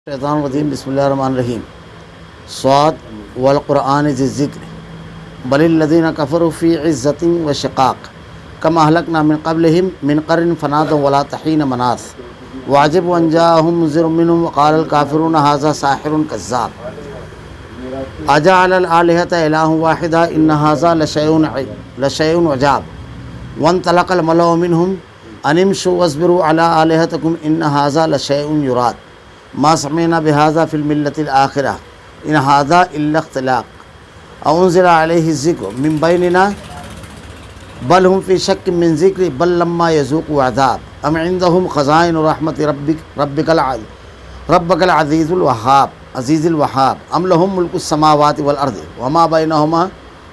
شیطان الرجیم بسم اللہ الرحمن الرحیم صاد والقرآن ذی الذکر بل الذین کفروا فی عزۃ و شقاق کما اہلکنا من قبلہم من قرن فنادوا ولا تحین مناص وعجبوا ان جاءہم منذر منہم وقال الکافرون ھذا ساحر کذاب اجعل الآلہۃ الہا واحدا ان ھذا لشیء عجاب وانطلق الملأ منہم ان امشوا واصبروا علی آلہتکم ان ھذا لشیء یراد ما سمعنا بهذا في الملة الآخرة إن هذا إلا اختلاق أنزل عليه الذكر من بيننا بل هم في شك من ذكر بل لما يذوقوا عذاب أم عندهم خزائن رحمة ربك العزيز الوهاب أم لهم ملك السماوات والأرض وما بينهما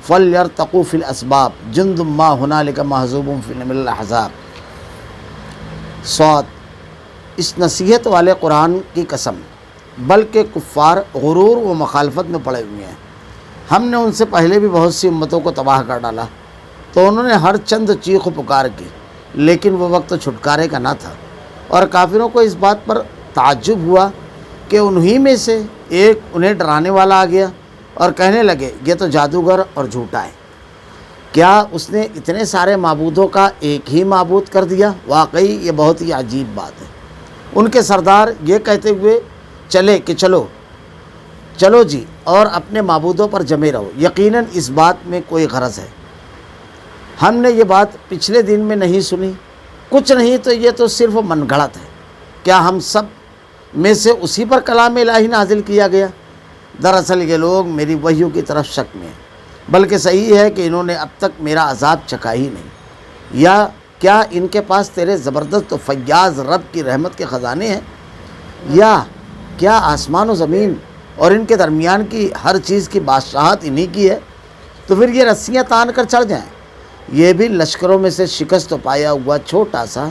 فليرتقوا في الأسباب جند ما هنالك مهزوم من الأحزاب صاد اس نصیحت والے قرآن کی قسم بلکہ کفار غرور و مخالفت میں پڑے ہوئے ہیں۔ ہم نے ان سے پہلے بھی بہت سی امتوں کو تباہ کر ڈالا تو انہوں نے ہر چند چیخ و پکار کی، لیکن وہ وقت چھٹکارے کا نہ تھا، اور کافروں کو اس بات پر تعجب ہوا کہ انہی میں سے ایک انہیں ڈرانے والا آ گیا اور کہنے لگے یہ تو جادوگر اور جھوٹا ہے۔ کیا اس نے اتنے سارے معبودوں کا ایک ہی معبود کر دیا؟ واقعی یہ بہت ہی عجیب بات ہے۔ ان کے سردار یہ کہتے ہوئے چلے کہ چلو جی اور اپنے معبودوں پر جمے رہو، یقیناً اس بات میں کوئی غرض ہے۔ ہم نے یہ بات پچھلے دن میں نہیں سنی، کچھ نہیں تو یہ تو صرف من گھڑت ہے۔ کیا ہم سب میں سے اسی پر کلام الہی نازل کیا گیا؟ دراصل یہ لوگ میری وحیوں کی طرف شک میں ہیں، بلکہ صحیح ہے کہ انہوں نے اب تک میرا عذاب چکھا ہی نہیں۔ یا کیا ان کے پاس تیرے زبردست و فیاض رب کی رحمت کے خزانے ہیں؟ یا کیا آسمان و زمین اور ان کے درمیان کی ہر چیز کی بادشاہت انہی کی ہے؟ تو پھر یہ رسیاں تان کر چڑھ جائیں۔ یہ بھی لشکروں میں سے شکست تو پایا ہوا چھوٹا سا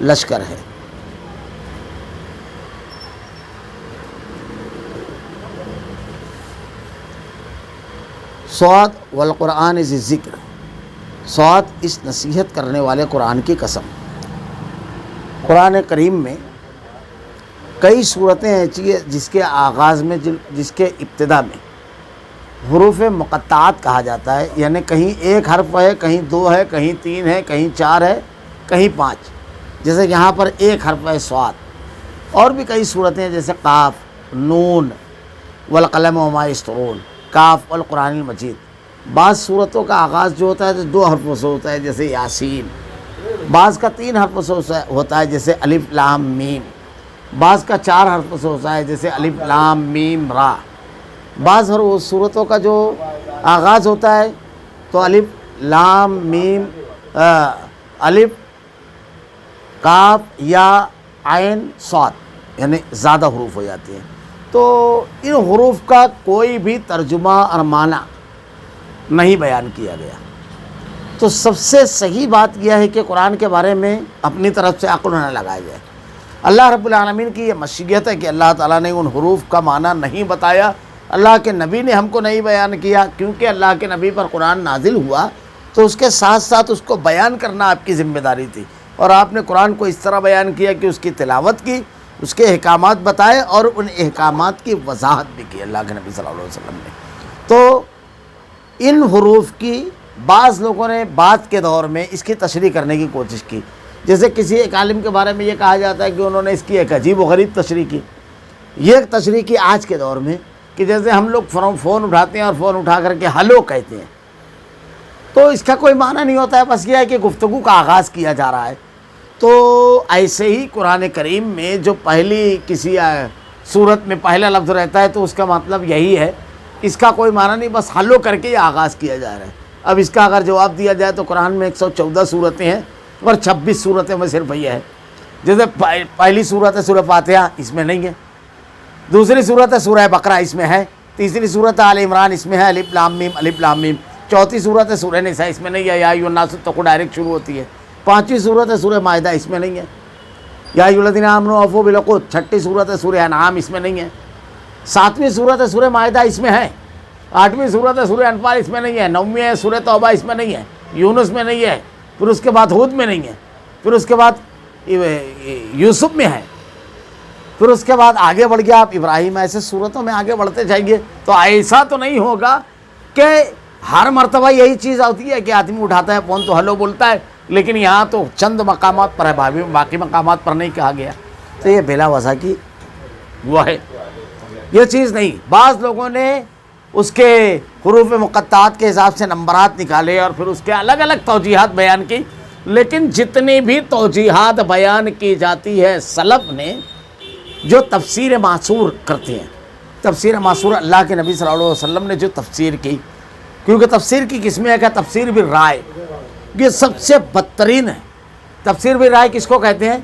لشکر ہے۔ صاد والقرآن ذی الذکر صاد اس نصیحت کرنے والے قرآن کی قسم۔ قرآن کریم میں کئی صورتیں ایسی ہیں جس کے آغاز میں جس کے ابتدا میں حروف مقطعات کہا جاتا ہے، یعنی کہیں ایک حرف ہے، کہیں دو ہے، کہیں تین ہے، کہیں چار ہے، کہیں پانچ، جیسے یہاں پر ایک حرف ہے صاد۔ اور بھی کئی صورتیں ہیں جیسے قاف، نون والقلم وما یسطرون، کاف والقرآن المجید۔ بعض صورتوں کا آغاز جو ہوتا ہے تو دو حرفوں سے ہوتا ہے جیسے یاسین، بعض کا تین حرفوں سے ہوتا ہے جیسے الف لام میم، بعض کا چار حرفوں سے ہوتا ہے جیسے الف لام میم را۔ بعض صورتوں کا جو آغاز ہوتا ہے تو الف لام میم الف کاف یا عین صاد، یعنی زیادہ حروف ہو جاتی ہیں۔ تو ان حروف کا کوئی بھی ترجمہ اور معنی نہیں بیان کیا گیا۔ تو سب سے صحیح بات یہ ہے کہ قرآن کے بارے میں اپنی طرف سے عقل نہ لگایا جائے۔ اللہ رب العالمین کی یہ مشیت ہے کہ اللہ تعالیٰ نے ان حروف کا معنی نہیں بتایا، اللہ کے نبی نے ہم کو نہیں بیان کیا، کیونکہ اللہ کے نبی پر قرآن نازل ہوا تو اس کے ساتھ ساتھ اس کو بیان کرنا آپ کی ذمہ داری تھی، اور آپ نے قرآن کو اس طرح بیان کیا کہ اس کی تلاوت کی، اس کے احکامات بتائے اور ان احکامات کی وضاحت بھی کی اللہ کے نبی صلی اللہ علیہ وسلم نے۔ تو ان حروف کی بعض لوگوں نے بعد کے دور میں اس کی تشریح کرنے کی کوشش کی، جیسے کسی ایک عالم کے بارے میں یہ کہا جاتا ہے کہ انہوں نے اس کی ایک عجیب و غریب تشریح کی۔ یہ ایک تشریح کی آج کے دور میں کہ جیسے ہم لوگ فون اٹھاتے ہیں اور فون اٹھا کر کے ہلو کہتے ہیں، تو اس کا کوئی معنی نہیں ہوتا ہے، بس یہ ہے کہ گفتگو کا آغاز کیا جا رہا ہے۔ تو ایسے ہی قرآن کریم میں جو پہلی کسی صورت میں پہلا لفظ رہتا ہے تو اس کا مطلب یہی ہے، اس کا کوئی معنی نہیں، بس ہلو کر کے یہ آغاز کیا جا رہا ہے۔ اب اس کا اگر جواب دیا جائے تو قرآن میں 114 صورتیں ہیں اور 26 صورتیں میں صرف یہ ہے۔ جیسے پہلی صورت ہے سورہ فاتحہ، اس میں نہیں ہے۔ دوسری صورت ہے سورہ بقرہ، اس میں ہے۔ تیسری صورت ہے آل عمران، اس میں ہے الف لام میم الف لام میم۔ چوتھی صورت ہے سورہ نساء، اس میں نہیں ہے، یا ایھا الناس اتقوا ڈائریکٹ شروع ہوتی ہے۔ پانچویں صورت ہے سورہ مائدہ، اس میں نہیں ہے، یا ایھا الذین آمنوا اوفوا بالعقود۔ چھٹی صورت ہے سورہ انعام، اس میں نہیں ہے۔ ساتویں صورت ہے سورہ مائدہ، اس میں ہے۔ آٹھویں صورت ہے سورہ انفال، اس میں نہیں ہے۔ نویں ہے سورہ توبہ، اس میں نہیں ہے۔ یونس میں نہیں ہے، پھر اس کے بعد ہود میں نہیں ہے، پھر اس کے بعد یوسف میں ہے۔ پھر اس کے بعد آگے بڑھ گیا آپ ابراہیم، ایسے صورتوں میں آگے بڑھتے جائیں گے تو ایسا تو نہیں ہوگا کہ ہر مرتبہ یہی چیز ہوتی ہے کہ آدمی اٹھاتا ہے فون تو ہلو بولتا ہے، لیکن یہاں تو چند مقامات پر ہے، باقی مقامات پر نہیں کہا گیا، تو یہ بلا وضع کی وہ ہے، یہ چیز نہیں۔ بعض لوگوں نے اس کے حروف مقطعات کے حساب سے نمبرات نکالے اور پھر اس کے الگ الگ توجیحات بیان کی، لیکن جتنی بھی توجیحات بیان کی جاتی ہے سلف نے جو تفسیر معصور کرتے ہیں، تفسیر معصور اللہ کے نبی صلی اللہ علیہ وسلم نے جو تفسیر کی، کیونکہ تفسیر کی قسمیں ہے کہ تفسیر بالرائے، یہ سب سے بدترین ہے۔ تفسیر بالرائے کس کو کہتے ہیں؟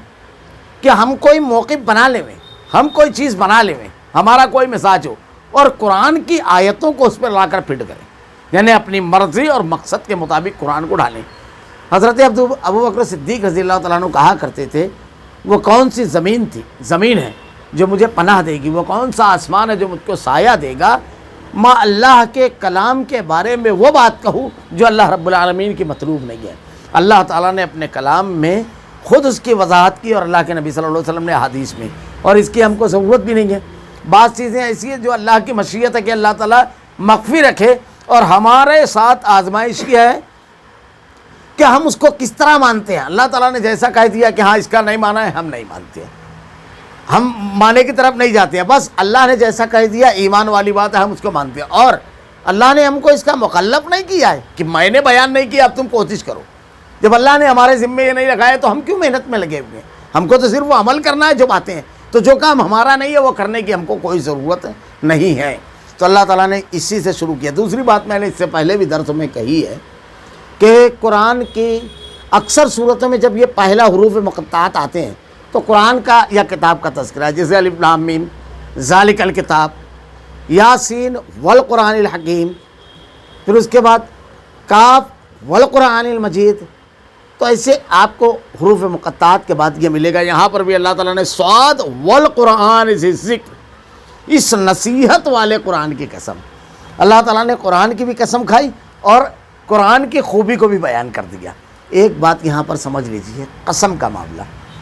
کہ ہم کوئی موقف بنا لیں، ہم کوئی چیز بنا لیں، ہمارا کوئی مزاج ہو اور قرآن کی آیتوں کو اس پر لا کر فٹ کریں، یعنی اپنی مرضی اور مقصد کے مطابق قرآن کو ڈالیں۔ حضرت ابو بکر صدیق رضی اللہ تعالیٰ عنہ کہا کرتے تھے وہ کون سی زمین ہے جو مجھے پناہ دے گی، وہ کون سا آسمان ہے جو مجھ کو سایہ دے گا، میں اللہ کے کلام کے بارے میں وہ بات کہوں جو اللہ رب العالمین کی مطلوب نہیں ہے۔ اللہ تعالیٰ نے اپنے کلام میں خود اس کی وضاحت کی اور اللہ کے نبی صلی اللہ علیہ وسلم نے حدیث میں، اور اس کی ہم کو ضرورت بھی نہیں ہے۔ بعض چیزیں ایسی ہیں جو اللہ کی مشیت ہے کہ اللہ تعالیٰ مخفی رکھے، اور ہمارے ساتھ آزمائش یہ ہے کہ ہم اس کو کس طرح مانتے ہیں۔ اللہ تعالیٰ نے جیسا کہہ دیا کہ ہاں اس کا نہیں مانا ہے، ہم نہیں مانتے ہیں، ہم مانے کی طرف نہیں جاتے ہیں، بس اللہ نے جیسا کہہ دیا ایمان والی بات ہے، ہم اس کو مانتے ہیں، اور اللہ نے ہم کو اس کا مکلف نہیں کیا ہے کہ میں نے بیان نہیں کیا اب تم کوشش کرو۔ جب اللہ نے ہمارے ذمے یہ نہیں رکھا ہے تو ہم کیوں محنت میں لگے ہوئے ہیں؟ ہم کو تو صرف وہ عمل کرنا ہے جو باتیں ہیں، تو جو کام ہمارا نہیں ہے وہ کرنے کی ہم کو کوئی ضرورت نہیں ہے۔ تو اللہ تعالیٰ نے اسی سے شروع کیا۔ دوسری بات میں نے اس سے پہلے بھی درس میں کہی ہے کہ قرآن کی اکثر صورتوں میں جب یہ پہلا حروف مقطعات آتے ہیں تو قرآن کا یا کتاب کا تذکرہ ہے، جیسے الف لام میم ذالک الکتاب، یاسین والقرآن الحکیم، پھر اس کے بعد کاف والقرآن المجید، تو ایسے آپ کو حروف مقطعات کے بعد یہ ملے گا۔ یہاں پر بھی اللہ تعالیٰ نے صاد والقرآن ذی الذکر، اس نصیحت والے قرآن کی قسم، اللہ تعالیٰ نے قرآن کی بھی قسم کھائی اور قرآن کی خوبی کو بھی بیان کر دیا۔ ایک بات یہاں پر سمجھ لیجیے، قسم کا معاملہ،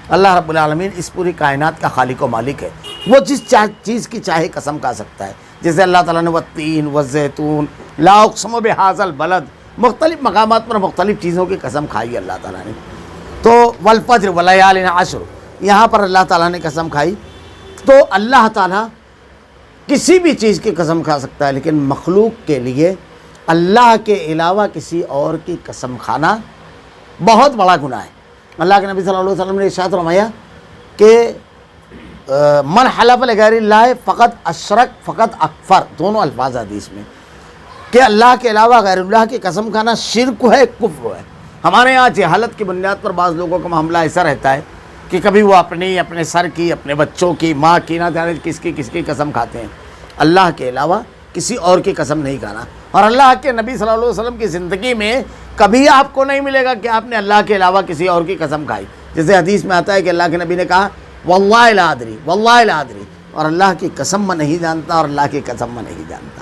اللہ رب العالمین اس پوری کائنات کا خالق و مالک ہے، وہ جس چیز کی چاہے قسم کھا سکتا ہے، جیسے اللہ تعالیٰ نے والتین والزیتون لا اقسم بہذا البلد، مختلف مقامات پر مختلف چیزوں کی قسم کھائی اللہ تعالیٰ نے۔ تو والفجر ولیال عشر، یہاں پر اللہ تعالیٰ نے قسم کھائی، تو اللہ تعالیٰ کسی بھی چیز کی قسم کھا سکتا ہے، لیکن مخلوق کے لیے اللہ کے علاوہ کسی اور کی قسم کھانا بہت بڑا گناہ ہے۔ اللہ کے نبی صلی اللہ علیہ وسلم نے ارشاد فرمایا کہ من حلف لغیر اللہ فقط اشرک فقط اکفر، دونوں الفاظ حدیث میں، کہ اللہ کے علاوہ غیر اللہ کی قسم کھانا شرک ہے، کفر ہے۔ ہمارے یہاں جہالت کی بنیاد پر بعض لوگوں کا معاملہ ایسا رہتا ہے کہ کبھی وہ اپنے سر کی، اپنے بچوں کی، ماں کی، نہ جانے کس کی قسم کھاتے ہیں، اللہ کے علاوہ کسی اور کی قسم نہیں کھانا۔ اور اللہ کے نبی صلی اللہ علیہ وسلم کی زندگی میں کبھی آپ کو نہیں ملے گا کہ آپ نے اللہ کے علاوہ کسی اور کی قسم کھائی، جیسے حدیث میں آتا ہے کہ اللہ کے نبی نے کہا واللہ لا ادری، واللہ لا ادری، اور اللہ کی قسم میں نہیں جانتا، اور اللہ کی قسم میں نہیں جانتا،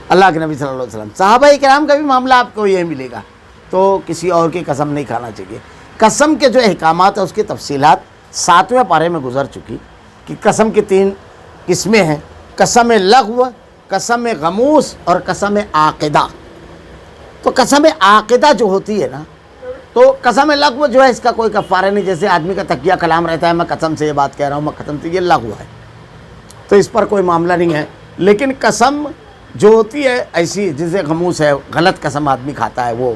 اللہ کے نبی صلی اللہ علیہ وسلم۔ صحابہ کرام کا بھی معاملہ آپ کو یہ ملے گا، تو کسی اور کی قسم نہیں کھانا چاہیے۔ قسم کے جو احکامات ہیں اس کی تفصیلات 7ویں پارے میں گزر چکی کہ قسم کی 3 قسمیں ہیں، قسم لغو، قسم غموس اور قسم عاقدہ۔ تو قسم عاقدہ جو ہوتی ہے نا، تو قسم لغو جو ہے اس کا کوئی کفارہ نہیں، جیسے آدمی کا تقیہ کلام رہتا ہے میں قسم سے یہ بات کہہ رہا ہوں، میں قسم سے، یہ لغو ہے، تو اس پر کوئی معاملہ نہیں ہے۔ لیکن قسم جو ہوتی ہے ایسی، جیسے غموس ہے، غلط قسم آدمی کھاتا ہے، وہ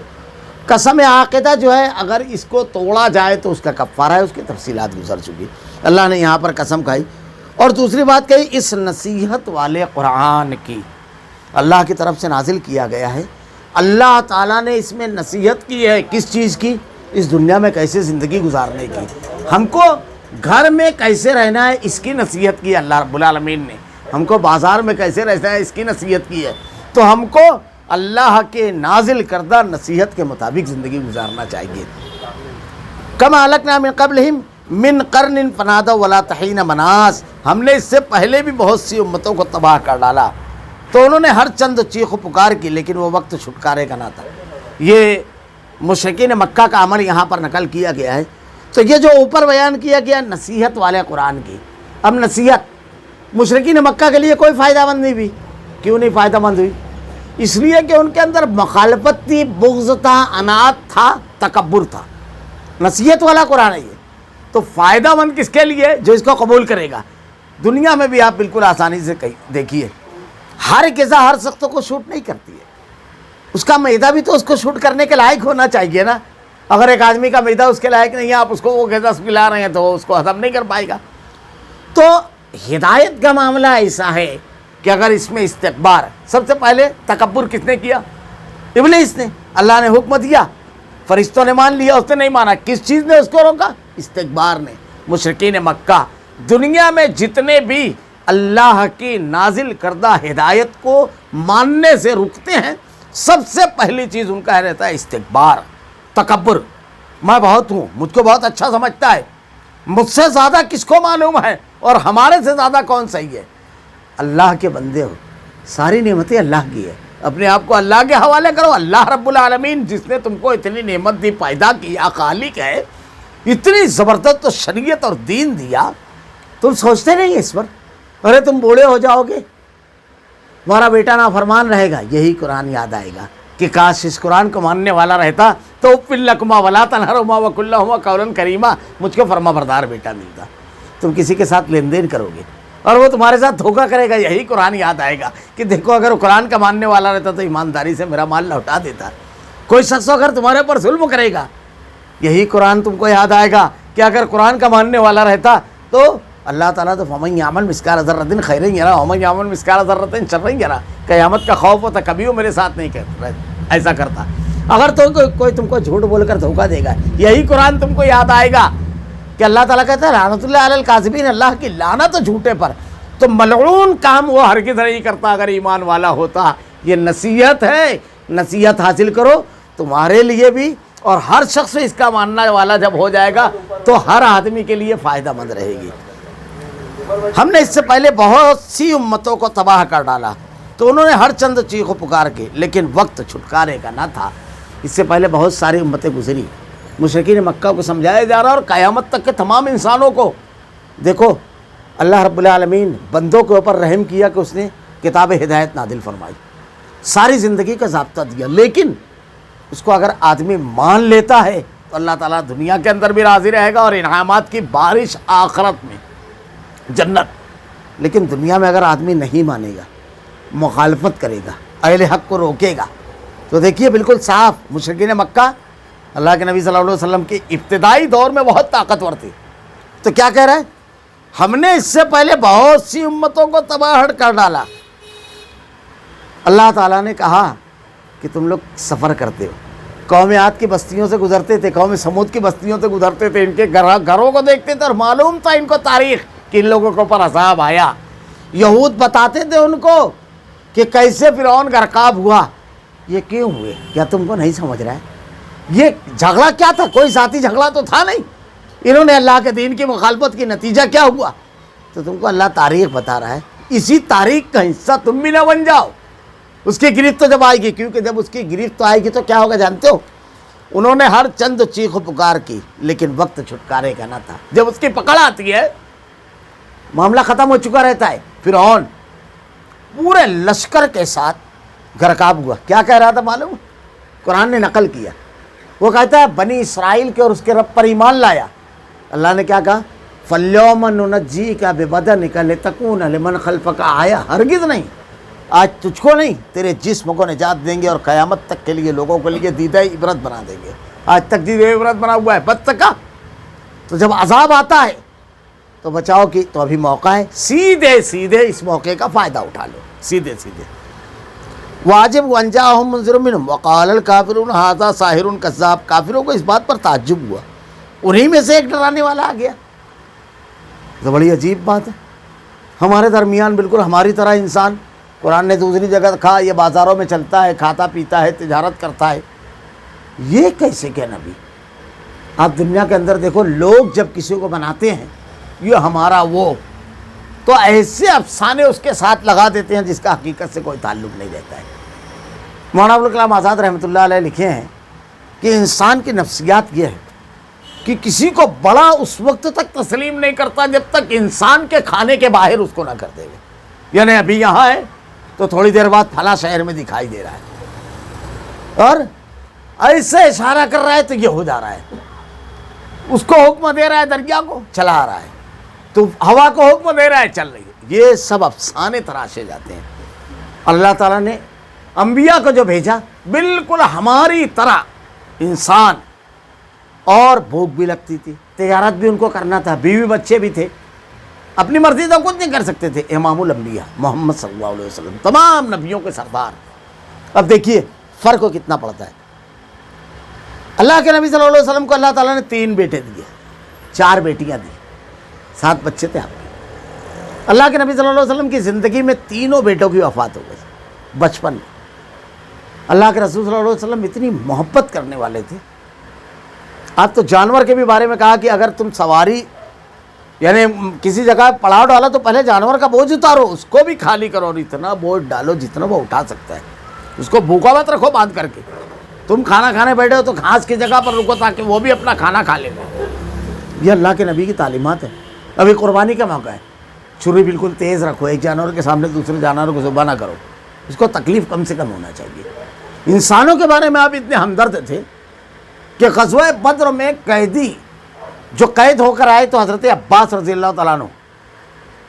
قسم عاقدہ جو ہے اگر اس کو توڑا جائے تو اس کا کفارہ ہے، اس کی تفصیلات گزر چکی۔ اللہ نے یہاں پر قسم کھائی، اور دوسری بات کہی اس نصیحت والے قرآن کی، اللہ کی طرف سے نازل کیا گیا ہے، اللہ تعالیٰ نے اس میں نصیحت کی ہے، کس چیز کی؟ اس دنیا میں کیسے زندگی گزارنے کی، ہم کو گھر میں کیسے رہنا ہے اس کی نصیحت کی اللہ رب العالمین نے، ہم کو بازار میں کیسے رہنا ہے اس کی نصیحت کی ہے، تو ہم کو اللہ کے نازل کردہ نصیحت کے مطابق زندگی گزارنا چاہیے۔ کما اہلکنا من قبلہم من قرن فنادوا ولا تحین مناص، ہم نے اس سے پہلے بھی بہت سی امتوں کو تباہ کر ڈالا، تو انہوں نے ہر چند چیخ و پکار کی، لیکن وہ وقت چھٹکارے کا نہ تھا۔ یہ مشرکین مکہ کا عمل یہاں پر نقل کیا گیا ہے۔ تو یہ جو اوپر بیان کیا گیا نصیحت والے قرآن کی، اب نصیحت مشرکین مکہ کے لیے کوئی فائدہ مند نہیں ہوئی. کیوں نہیں فائدہ مند ہوئی؟ اس لیے کہ ان کے اندر مخالفت تھی، بغض تھا، عناد تھا، تکبر تھا. نصیحت والا قرآن ہے یہ، تو فائدہ مند کس کے لیے؟ جو اس کو قبول کرے گا. دنیا میں بھی آپ بالکل آسانی سے دیکھیے، ہر غذا ہر سخت کو شوٹ نہیں کرتی ہے. اس کا معدہ بھی تو اس کو شوٹ کرنے کے لائق ہونا چاہیے نا. اگر ایک آدمی کا معدہ اس کے لائق نہیں ہے، آپ اس کو وہ غذا کھلا رہے ہیں تو وہ اس کو ہضم نہیں کر پائے گا. تو ہدایت کا معاملہ ایسا ہے کہ اگر اس میں استکبار، سب سے پہلے تکبر کس نے کیا؟ ابلیس نے. اللہ نے حکم دیا، فرشتوں نے مان لیا، اس نے نہیں مانا. کس چیز نے اس کو روکا؟ استکبار نے. مشرکین مکہ دنیا میں جتنے بھی اللہ کی نازل کردہ ہدایت کو ماننے سے رکتے ہیں، سب سے پہلی چیز ان کا رہتا ہے استکبار، تکبر. میں بہت ہوں، مجھ کو بہت اچھا سمجھتا ہے، مجھ سے زیادہ کس کو معلوم ہے، اور ہمارے سے زیادہ کون صحیح ہے. اللہ کے بندے ہو، ساری نعمتیں اللہ کی ہے، اپنے آپ کو اللہ کے حوالے کرو. اللہ رب العالمین جس نے تم کو اتنی نعمت دی، پیدا کیا، خالق ہے، اتنی زبردست تو شریعت اور دین دیا، تم سوچتے نہیں اس پر؟ ارے تم بوڑھے ہو جاؤ گے، تمہارا بیٹا نافرمان رہے گا، یہی قرآن یاد آئے گا کہ کاش اس قرآن کو ماننے والا رہتا تو اُفٍّ لَكُمَا وَلَا تَنْهَرْهُمَا وَقُل لَّهُمَا قَوْلًا كَرِيمًا، مجھ کو فرما بردار بیٹا ملتا. تم کسی کے ساتھ لین دین کرو گے اور وہ تمہارے ساتھ دھوکہ کرے گا، یہی قرآن یاد آئے گا کہ دیکھو اگر وہ قرآن کا ماننے والا رہتا تو ایمانداری سے میرا مال لوٹا دیتا. کوئی شخص اگر تمہارے اوپر ظلم کرے گا، یہی قرآن تم کو یاد آئے گا کہ اگر قرآن کا ماننے والا رہتا تو اللہ تعالیٰ تو فَمَن يَعْمَلْ مِثْقَالَ ذَرَّةٍ خَيْرًا يَرَهُ وَمَن يَعْمَلْ مِثْقَالَ ذَرَّةٍ شَرًّا يَرَهُ. قیامت کا خوف ہوتا، کبھی وہ میرے ساتھ نہیں کرتا، ایسا کرتا. اگر تو کوئی تم کو جھوٹ بول کر دھوکہ دے گا، یہی قرآن تم کو یاد آئے گا کہ اللہ تعالیٰ کہتا ہے لعنت اللہ علی الکاذبین، اللہ کی لعنت جھوٹے پر. تو ملعون کام وہ ہرگز نہیں کرتا اگر ایمان والا ہوتا. یہ نصیحت ہے، نصیحت حاصل کرو تمہارے لیے بھی، اور ہر شخص اس کا ماننے والا جب ہو جائے گا تو ہر آدمی کے لیے فائدہ مند رہے گی. ہم نے اس سے پہلے بہت سی امتوں کو تباہ کر ڈالا، تو انہوں نے ہر چند چیخ و پکار کے، لیکن وقت چھٹکارے کا نہ تھا. اس سے پہلے بہت ساری امتیں گزری، مشرکین مکہ کو سمجھایا جا رہا، اور قیامت تک کے تمام انسانوں کو. دیکھو اللہ رب العالمین بندوں کے اوپر رحم کیا کہ اس نے کتاب ہدایت نازل فرمائی، ساری زندگی کا ضابطہ دیا. لیکن اس کو اگر آدمی مان لیتا ہے تو اللہ تعالیٰ دنیا کے اندر بھی راضی رہے گا، اور انعامات کی بارش آخرت میں، جنت. لیکن دنیا میں اگر آدمی نہیں مانے گا، مخالفت کرے گا، اہل حق کو روکے گا، تو دیکھیے بالکل صاف مشرکین مکہ اللہ کے نبی صلی اللہ علیہ وسلم کے ابتدائی دور میں بہت طاقتور تھی. تو کیا کہہ رہے ہیں؟ ہم نے اس سے پہلے بہت سی امتوں کو تباہ کر ڈالا. اللہ تعالیٰ نے کہا کہ تم لوگ سفر کرتے ہو، قوم عاد کی بستیوں سے گزرتے تھے، قوم سمود کی بستیوں سے گزرتے تھے، ان کے گھروں کو دیکھتے تھے، اور معلوم تھا ان کو تاریخ کہ ان لوگوں کے اوپر عذاب آیا. یہود بتاتے تھے ان کو کہ کیسے فرعون غرقاب ہوا. یہ کیوں ہوئے؟ کیا تم کو نہیں سمجھ رہا ہے؟ یہ جھگڑا کیا تھا؟ کوئی ذاتی جھگڑا تو تھا نہیں. انہوں نے اللہ کے دین کی مخالفت کی، نتیجہ کیا ہوا؟ تو تم کو اللہ تاریخ بتا رہا ہے، اسی تاریخ کا حصہ تم بھی نہ بن جاؤ. اس کی گرفت تو جب آئے گی، کیونکہ جب اس کی گرفت تو آئے گی تو کیا ہوگا جانتے ہو؟ انہوں نے ہر چند چیخ و پکار کی، لیکن وقت چھٹکارے کا نہ تھا. جب اس کی پکڑ آتی ہے معاملہ ختم ہو چکا رہتا ہے. فرعون پورے لشکر کے ساتھ غرقاب ہوا. کیا کہہ رہا تھا معلوم؟ قرآن نے نقل کیا، وہ کہتا ہے بنی اسرائیل کے اور اس کے رب پر ایمان لایا. اللہ نے کیا کہا؟ فَالْيَوْمَ نُنَجِّيكَ بِبَدَنِكَ لِتَكُونَ لِمَنْ خَلْفَكَ آیَةً. ہرگز نہیں، آج تجھ کو نہیں، تیرے جسم کو نجات دیں گے، اور قیامت تک کے لیے لوگوں کے لیے دیدہ عبرت بنا دیں گے. آج تک دیدہ عبرت بنا ہوا ہے، بچ سکا. تو جب عذاب آتا ہے تو بچاؤ کی تو ابھی موقع ہے، سیدھے سیدھے اس موقع کا فائدہ اٹھا لو، سیدھے سیدھے. واجب وَأَن جَاءَهُم مُنذِرٌ مِّنْهُمْ وَقَالَ الْكَافِرُونَ هَٰذَا سَاحِرٌ كَذَّابٌ. کافروں کو اس بات پر تعجب ہوا، انہی میں سے ایک ڈرانے والا آ گیا. تو بڑی عجیب بات ہے، ہمارے درمیان بالکل ہماری طرح انسان. قرآن نے دوسری جگہ کہا یہ بازاروں میں چلتا ہے، کھاتا پیتا ہے، تجارت کرتا ہے. یہ کیسے کہ نبی؟ آپ دنیا کے اندر دیکھو، لوگ جب کسی کو بناتے ہیں یہ ہمارا وہ، تو ایسے افسانے اس کے ساتھ لگا دیتے ہیں جس کا حقیقت سے کوئی تعلق نہیں رہتا ہے. مولانا ابوالکلام آزاد رحمۃ اللہ علیہ لکھے ہیں کہ انسان کی نفسیات یہ ہے کہ کسی کو بڑا اس وقت تک تسلیم نہیں کرتا جب تک انسان کے کھانے کے باہر اس کو نہ کر دے. یعنی ابھی یہاں ہے تو تھوڑی دیر بعد فلاں شہر میں دکھائی دے رہا ہے اور ایسے اشارہ کر رہا ہے تو یہ ہو جا رہا ہے. اس کو حکم دے رہا ہے دریا کو، چلا آ رہا ہے. تو ہوا کو حکم دے رہا ہے، چل رہی ہے. یہ سب افسانے تراشے جاتے ہیں. اللہ تعالیٰ نے انبیاء کو جو بھیجا بالکل ہماری طرح انسان، اور بھوک بھی لگتی تھی، تجارت بھی ان کو کرنا تھا، بیوی بچے بھی تھے، اپنی مرضی تو کچھ نہیں کر سکتے تھے. امام الانبیاء محمد صلی اللہ علیہ وسلم تمام نبیوں کے سردار. اب دیکھیے فرق کتنا پڑتا ہے. اللہ کے نبی صلی اللہ علیہ وسلم کو اللہ تعالیٰ نے 3 بیٹے دیے، 4 بیٹیاں دی، 7 بچے تھے آپ کے. اللہ کے نبی صلی اللہ علیہ وسلم کی زندگی میں 3 بیٹوں کی وفات ہو گئی بچپن میں. اللہ کے رسول صلی اللہ علیہ وسلم اتنی محبت کرنے والے تھے. آپ تو جانور کے بھی بارے میں کہا کہ اگر تم سواری یعنی کسی جگہ پڑاؤ ڈالا تو پہلے جانور کا بوجھ اتارو، اس کو بھی خالی کرو اور اتنا بوجھ ڈالو جتنا وہ اٹھا سکتا ہے. اس کو بھوکا مت رکھو باندھ کر کے. تم کھانا کھانے بیٹھے ہو تو گھاس کی جگہ پر رکو تاکہ وہ بھی اپنا کھانا کھا لے. یہ اللہ کے نبی کی تعلیمات ہیں. ابھی قربانی کا موقع ہے، چھری بالکل تیز رکھو، ایک جانور کے سامنے دوسرے جانور کو ذبح نہ کرو. اس کو تکلیف کم سے کم ہونا چاہیے. انسانوں کے بارے میں آپ اتنے ہمدرد تھے کہ غزوہ بدر میں قیدی جو قید ہو کر آئے تو حضرت عباس رضی اللہ تعالیٰ عنہ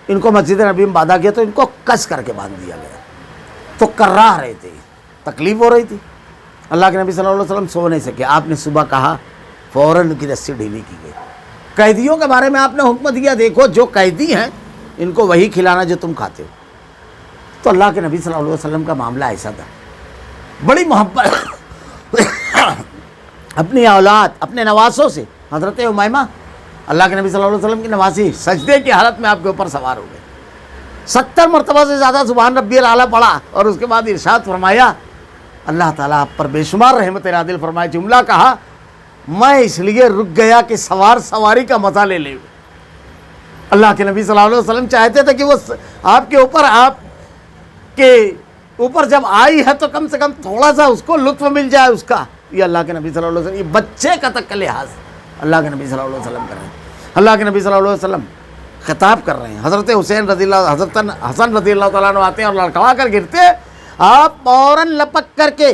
ان کو مسجد نبی میں باندھا گیا تو ان کو کس کر کے باندھ دیا گیا. تو کرا رہے تھے، تکلیف ہو رہی تھی. اللہ کے نبی صلی اللہ علیہ وسلم سو نہیں سکے. آپ نے صبح کہا، فوراً ان کی رسی ڈھیلی کی گئی. قیدیوں کے بارے میں آپ نے حکم دیا، دیکھو جو قیدی ہیں ان کو وہی کھلانا جو تم کھاتے ہو. تو اللہ کے نبی صلی اللہ علیہ وسلم کا معاملہ ایسا تھا، بڑی محبت اپنی اولاد اپنے نواسوں سے. حضرت امیمہ اللہ کے نبی صلی اللہ علیہ وسلم کی نواسی سجدے کی حالت میں آپ کے اوپر سوار ہو گئے. 70 مرتبہ سے زیادہ سبحان ربی الاعلیٰ پڑھا اور اس کے بعد ارشاد فرمایا، اللہ تعالیٰ آپ پر بے شمار رحمت نازل فرمائے. جملہ کہا، میں اس لیے رک گیا کہ سواری کا مزہ لے لے. اللہ کے نبی صلی اللہ علیہ وسلم چاہتے تھے کہ وہ آپ کے اوپر جب آئی ہے تو کم سے کم تھوڑا سا اس کو لطف مل جائے اس کا. یہ اللہ کے نبی صلی اللہ علیہ وسلم، یہ بچے کا تک کا لحاظ اللہ کے نبی صلی اللہ علیہ وسلم کر رہے ہیں. اللہ کے نبی صلی اللہ علیہ وسلم خطاب کر رہے ہیں. حضرت حسین رضی اللہ، حضرت حسن رضی اللہ تعالیٰ عنہ آتے ہیں اور لڑکڑا کر گرتے ہیں. آپ فوراً لپک کر کے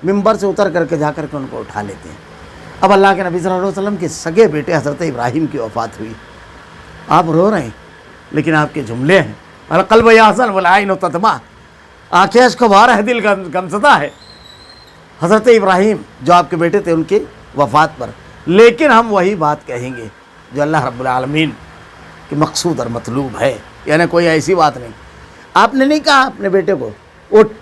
ممبر سے اتر کر کے جا کر کے ان کو اٹھا لیتے ہیں. اب اللہ کے نبی صلی اللہ علیہ وسلم کے سگے بیٹے حضرت ابراہیم کی وفات ہوئی. آپ رو رہے ہیں لیکن آپ کے جملے ہیں، القلب یحزن والعین تدمع، آنکھیں اشک بہار ہے، دل غمزدہ ہے. حضرت ابراہیم جو آپ کے بیٹے تھے ان کی وفات پر. لیکن ہم وہی بات کہیں گے جو اللہ رب العالمین کی مقصود اور مطلوب ہے. یعنی کوئی ایسی بات نہیں. آپ نے نہیں کہا اپنے بیٹے کو اٹھ،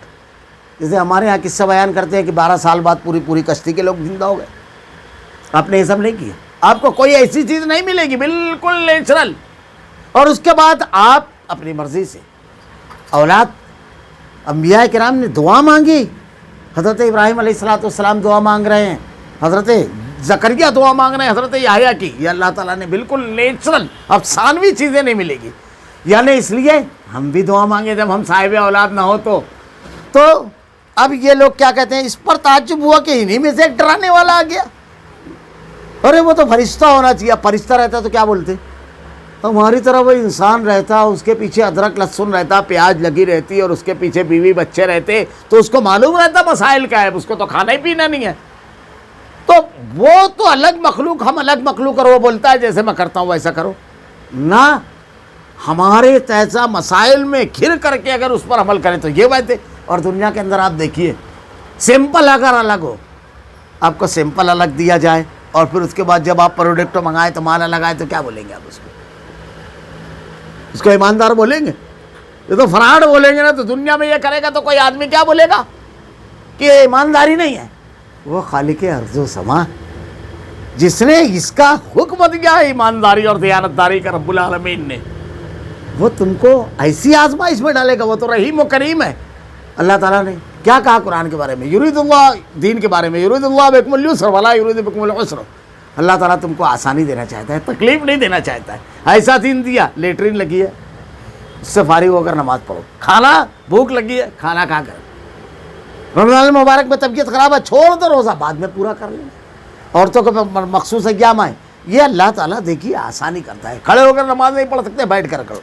جیسے ہمارے یہاں قصہ بیان کرتے ہیں کہ 12 سال بعد پوری کشتی کے لوگ زندہ ہو گئے. آپ نے یہ سب نہیں کیا. آپ کو کوئی ایسی چیز نہیں ملے گی، بالکل نیچرل. اور اس کے بعد آپ اپنی مرضی سے اولاد، انبیاء کرام نے دعا مانگی. حضرت ابراہیم علیہ السلام دعا مانگ رہے ہیں، حضرت زکریا دعا مانگ رہے ہیں حضرت یحییٰ کی. یہ اللہ تعالیٰ نے بالکل نیچرل افسانوی چیزیں نہیں ملے گی. یعنی اس لیے ہم بھی دعا مانگے جب ہم صاحب اولاد نہ ہو تو اب یہ لوگ کیا کہتے ہیں، اس پر تعجب ہوا کہ انہی میں سے ایک ڈرانے والا آ گیا. ارے وہ تو فرشتہ ہونا چاہیے. فرشتہ رہتا تو کیا بولتے، ہماری طرح وہ انسان رہتا، اس کے پیچھے ادرک لہسن رہتا، پیاز لگی رہتی اور اس کے پیچھے بیوی بچے رہتے تو اس کو معلوم رہتا مسائل کا ہے، اس کو تو کھانا ہی پینا نہیں ہے. تو وہ تو الگ مخلوق، ہم الگ مخلوق، اور وہ بولتا ہے جیسے میں کرتا ہوں ویسا کرو. نہ ہمارے تیسا مسائل میں گھر کر کے اگر اس پر عمل کریں تو یہ بات ہے. اور دنیا کے اندر آپ دیکھیے، سیمپل اگر الگ ہو، آپ کو سیمپل الگ دیا جائے اور پھر اس کے بعد جب آپ پروڈکٹ منگائے تو مال الگ آئے تو کیا بولیں گے آپ اس کو ایماندار بولیں گے؟ یہ تو فراڈ بولیں گے نا. تو دنیا میں یہ کرے گا تو کوئی آدمی کیا بولے گا کہ یہ ایمانداری نہیں ہے. وہ خالق ارض و سما جس نے اس کا حکم دیا ایمانداری اور دیانتداری کا رب العالمین نے، وہ تم کو ایسی آزمائش میں ڈالے گا. وہ تو رحیم و کریم ہے. اللہ تعالیٰ نے کیا کہا قرآن کے بارے میں، یرید اللہ، دین کے بارے میں، یرید اللہ بکم اليسر ولا یرید بکم العسر. اللہ تعالیٰ تم کو آسانی دینا چاہتا ہے، تکلیف نہیں دینا چاہتا ہے. ایسا دین دیا، لیٹرین لگی ہے اس سے فارغ ہو کر نماز پڑھو، کھانا بھوک لگی ہے کھانا کھا کر. رمضان المبارک میں طبیعت خراب ہے، چھوڑ دو روزہ، بعد میں پورا کر لیں. عورتوں کو مخصوص ایام آئے یہ اللہ تعالیٰ دیکھیے آسانی کرتا ہے. کھڑے ہو کر نماز نہیں پڑھ سکتے, بیٹھ کر کرو.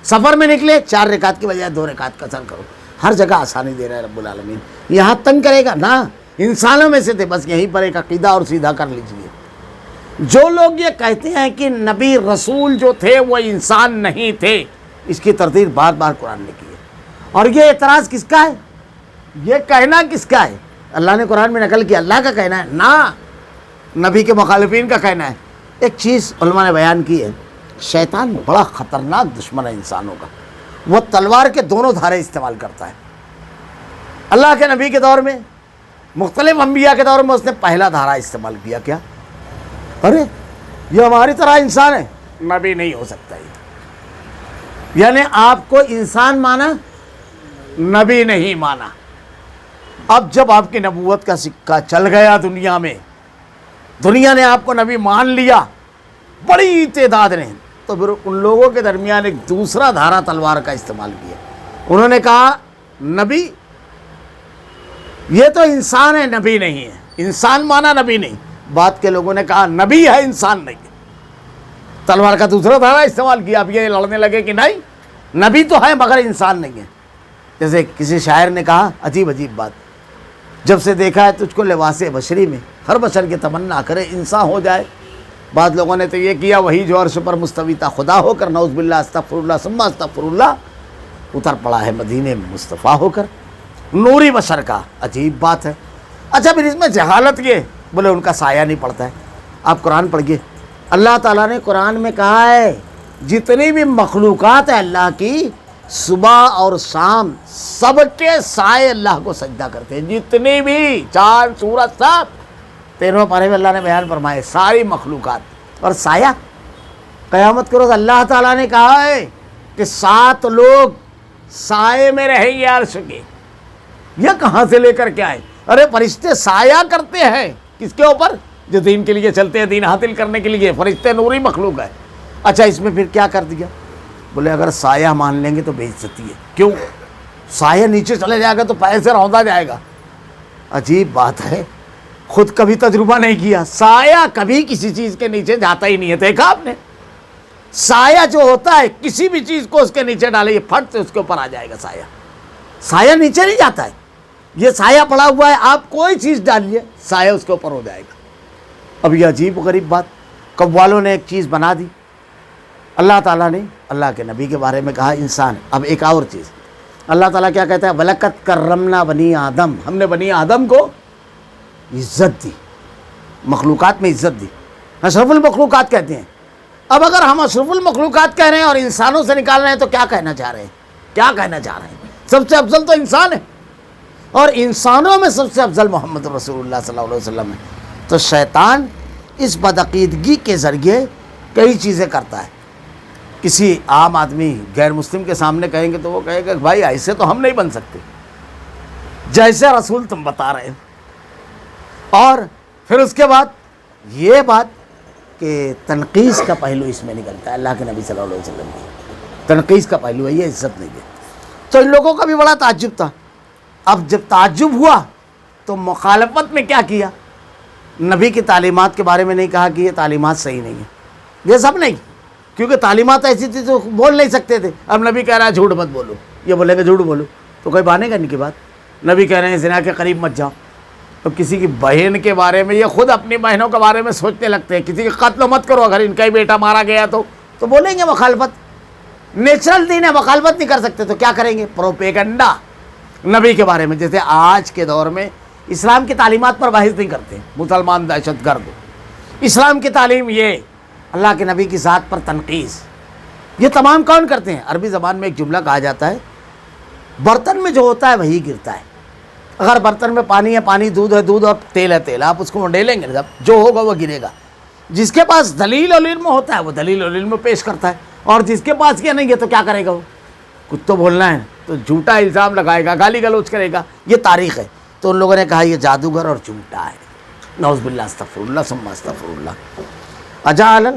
سفر میں نکلے 4 رکعت کی بجائے 2 رکعت قصر کرو. ہر جگہ آسانی دے رہا ہے رب العالمین. یہاں تنگ کرے گا نا, انسانوں میں سے تھے, بس یہیں پر ایک عقیدہ اور سیدھا کر لیجئے. جو لوگ یہ کہتے ہیں کہ نبی رسول جو تھے وہ انسان نہیں تھے, اس کی تردید بار بار قرآن نے کی ہے. اور یہ اعتراض کس کا ہے, یہ کہنا کس کا ہے؟ اللہ نے قرآن میں نقل کیا, اللہ کا کہنا ہے نا, نبی کے مخالفین کا کہنا ہے. ایک چیز علماء نے بیان کی ہے, شیطان بڑا خطرناک دشمن ہے انسانوں کا. وہ تلوار کے دونوں دھارے استعمال کرتا ہے. اللہ کے نبی کے دور میں, مختلف انبیاء کے دور میں اس نے پہلا دھارا استعمال کیا. کیا؟ ارے یہ ہماری طرح انسان ہے, نبی نہیں ہو سکتا یہ. یعنی آپ کو انسان مانا, نبی نہیں مانا. اب جب آپ کی نبوت کا سکہ چل گیا دنیا میں, دنیا نے آپ کو نبی مان لیا بڑی تعداد نے, تو پھر ان لوگوں کے درمیان ایک دوسرا دھارا تلوار کا استعمال کیا. انہوں نے کہا نبی یہ تو انسان ہے, نبی نہیں ہے. انسان مانا نبی نہیں. بات کے لوگوں نے کہا نبی ہے, انسان نہیں ہے. تلوار کا دوسرا دھارا استعمال کیا. اب یہ لڑنے لگے کہ نہیں, نبی تو ہے مگر انسان نہیں ہے. جیسے کسی شاعر نے کہا, عجیب عجیب بات, جب سے دیکھا ہے تجھ کو لباس بشری میں, ہر بشر کی تمنا کرے انسان ہو جائے. بعض لوگوں نے تو یہ کیا, وہی جو عرش پر مستوی تھا خدا ہو کر, نعوذ باللہ استغفر اللہ ثم استغفر اللہ, اتر پڑا ہے مدینے میں مصطفیٰ ہو کر, نوری بشر کا. عجیب بات ہے. اچھا پھر اس میں جہالت یہ, بولے ان کا سایہ نہیں پڑتا ہے. آپ قرآن پڑھیے, اللہ تعالیٰ نے قرآن میں کہا ہے جتنی بھی مخلوقات ہیں اللہ کی, صبح اور شام سب کے سائے اللہ کو سجدہ کرتے ہیں. جتنی بھی چاند سورج سب 13 پارے میں اللہ نے بیان فرمائے ساری مخلوقات. اور سایہ قیامت کے روز اللہ تعالیٰ نے کہا ہے کہ 7 لوگ سائے میں رہیں گے عرش کے. یہ کہاں سے لے کر کے آئے؟ ارے فرشتے سایہ کرتے ہیں کس کے اوپر؟ جو دین کے لیے چلتے ہیں, دین حاصل کرنے کے لیے. فرشتے نوری مخلوق ہے. اچھا اس میں پھر کیا کر دیا؟ بولے اگر سایہ مان لیں گے تو بے عزتی ہے. کیوں؟ سایہ نیچے چلے جائے گا تو پیر سے روندا جائے گا. عجیب بات ہے, خود کبھی تجربہ نہیں کیا. سایہ کبھی کسی چیز کے نیچے جاتا ہی نہیں ہے. دیکھا آپ نے؟ سایہ جو ہوتا ہے کسی بھی چیز کو اس کے نیچے ڈالے, یہ پھٹ سے اس کے اوپر آ جائے گا سایہ. سایہ نیچے نہیں جاتا ہے. یہ سایہ پڑا ہوا ہے, آپ کوئی چیز ڈالیے سایہ اس کے اوپر ہو جائے گا. اب یہ عجیب و غریب بات, قوالوں نے ایک چیز بنا دی. اللہ تعالیٰ نے اللہ کے نبی کے بارے میں کہا انسان. اب ایک اور چیز اللہ تعالیٰ کیا کہتا ہے, وَلَقَدْ كَرَّمْنَا بَنِي آدم, ہم نے بنی آدم کو عزت دی, مخلوقات میں عزت دی. اشرف المخلوقات کہتے ہیں. اب اگر ہم اشرف المخلوقات کہہ رہے ہیں اور انسانوں سے نکال رہے ہیں تو کیا کہنا چاہ رہے ہیں؟ کیا کہنا چاہ رہے ہیں؟ سب سے افضل تو انسان ہے, اور انسانوں میں سب سے افضل محمد رسول اللہ صلی اللہ علیہ وسلم ہے. تو شیطان اس بدعقیدگی کے ذریعے کئی چیزیں کرتا ہے. کسی عام آدمی غیر مسلم کے سامنے کہیں گے تو وہ کہے گا بھائی ایسے تو ہم نہیں بن سکتے جیسے رسول تم بتا رہے ہو. اور پھر اس کے بعد یہ بات کہ تنقیص کا پہلو اس میں نکلتا ہے. اللہ کے نبی صلی اللہ علیہ وسلم کی تنقیص کا پہلو ہے, یہ عزت نہیں ہے. تو ان لوگوں کا بھی بڑا تعجب تھا. اب جب تعجب ہوا تو مخالفت میں کیا کیا؟ نبی کی تعلیمات کے بارے میں نہیں کہا کہ یہ تعلیمات صحیح نہیں ہے. یہ سب نہیں, کیونکہ تعلیمات ایسی تھی جو بول نہیں سکتے تھے. اب نبی کہہ رہا ہے جھوٹ مت بولو, یہ بولیں گے جھوٹ بولو تو کوئی مانے گا ان کی بات. نبی کہہ رہے ہیں زنا کے قریب مت جاؤ, تو کسی کی بہن کے بارے میں, یہ خود اپنی بہنوں کے بارے میں سوچنے لگتے ہیں. کسی کا قتل مت کرو, اگر ان کا ہی بیٹا مارا گیا تو بولیں گے مخالفت. نیچرل دین ہے, مخالفت نہیں کر سکتے تو کیا کریں گے؟ پروپیگنڈا نبی کے بارے میں. جیسے آج کے دور میں اسلام کی تعلیمات پر بحث نہیں کرتے, مسلمان دہشت گرد. اسلام کی تعلیم یہ, اللہ کے نبی کی ذات پر تنقیص, یہ تمام کون کرتے ہیں؟ عربی زبان میں ایک جملہ کہا جاتا ہے, برتن میں جو ہوتا ہے وہی گرتا ہے. اگر برتن میں پانی ہے پانی, دودھ ہے دودھ, اور تیل ہے تیل, آپ اس کو ڈالیں گے جب جو ہوگا وہ گرے گا. جس کے پاس دلیل اور علم ہوتا ہے وہ دلیل اور علم پیش کرتا ہے, اور جس کے پاس یہ نہیں ہے تو کیا کرے گا؟ وہ کچھ تو بولنا ہے تو جھوٹا الزام لگائے گا, گالی گلوچ کرے گا. یہ تاریخ ہے. تو ان لوگوں نے کہا یہ جادوگر اور جھوٹا ہے. نعوذ باللہ استغفر اللہ ثم استغفر اللہ. اجعل